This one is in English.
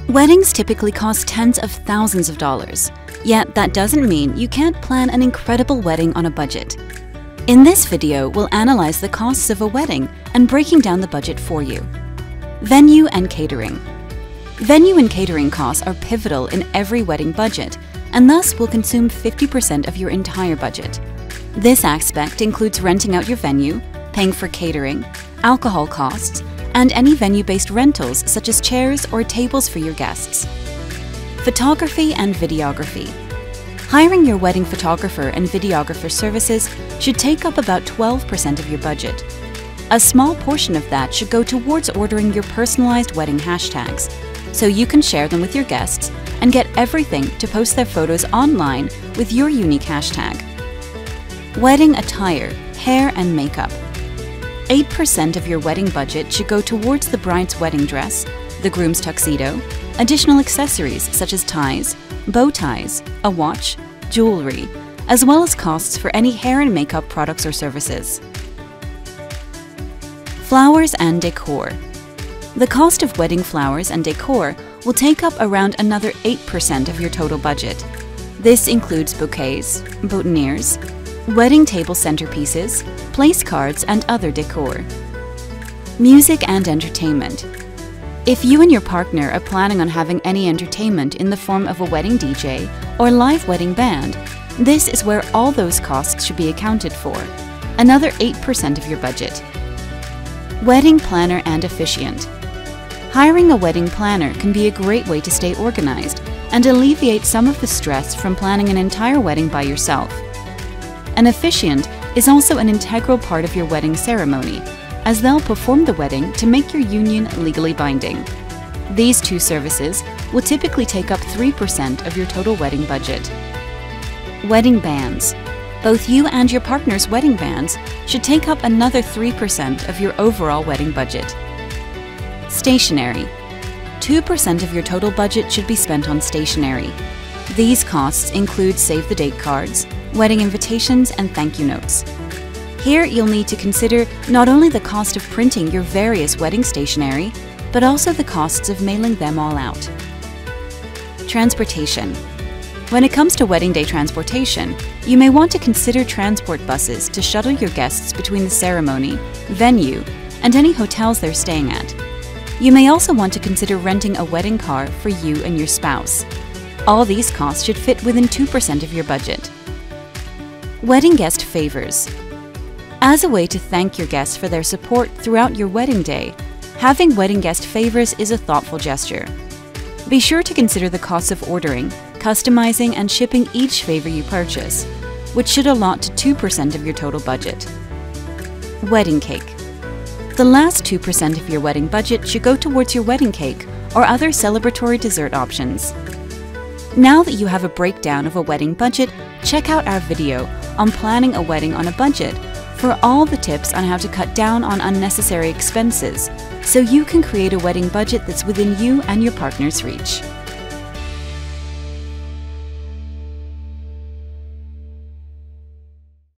Weddings typically cost tens of thousands of dollars, yet that doesn't mean you can't plan an incredible wedding on a budget. In this video, we'll analyze the costs of a wedding and breaking down the budget for you. Venue and catering. Venue and catering costs are pivotal in every wedding budget and thus will consume 50% of your entire budget. This aspect includes renting out your venue, paying for catering, alcohol costs, and any venue-based rentals such as chairs or tables for your guests. Photography and videography. Hiring your wedding photographer and videographer services should take up about 12% of your budget. A small portion of that should go towards ordering your personalized wedding hashtags, so you can share them with your guests and get everything to post their photos online with your unique hashtag. Wedding attire, hair and makeup. 8% of your wedding budget should go towards the bride's wedding dress, the groom's tuxedo, additional accessories such as ties, bow ties, a watch, jewelry, as well as costs for any hair and makeup products or services. Flowers and decor. The cost of wedding flowers and decor will take up around another 8% of your total budget. This includes bouquets, boutonnieres, wedding table centerpieces, place cards, and other decor. Music and entertainment. If you and your partner are planning on having any entertainment in the form of a wedding DJ or live wedding band, this is where all those costs should be accounted for, another 8% of your budget. Wedding planner and officiant. Hiring a wedding planner can be a great way to stay organized and alleviate some of the stress from planning an entire wedding by yourself. An officiant is also an integral part of your wedding ceremony, as they'll perform the wedding to make your union legally binding. These two services will typically take up 3% of your total wedding budget. Wedding bands. Both you and your partner's wedding bands should take up another 3% of your overall wedding budget. Stationery. 2% of your total budget should be spent on stationery. These costs include save-the-date cards, wedding invitations, and thank you notes. Here you'll need to consider not only the cost of printing your various wedding stationery, but also the costs of mailing them all out. Transportation. When it comes to wedding day transportation, you may want to consider transport buses to shuttle your guests between the ceremony, venue, and any hotels they're staying at. You may also want to consider renting a wedding car for you and your spouse. All these costs should fit within 2% of your budget. Wedding guest favors. As a way to thank your guests for their support throughout your wedding day, having wedding guest favors is a thoughtful gesture. Be sure to consider the costs of ordering, customizing, and shipping each favor you purchase, which should allot to 2% of your total budget. Wedding cake. The last 2% of your wedding budget should go towards your wedding cake or other celebratory dessert options. Now that you have a breakdown of a wedding budget, check out our video on planning a wedding on a budget for all the tips on how to cut down on unnecessary expenses so you can create a wedding budget that's within you and your partner's reach.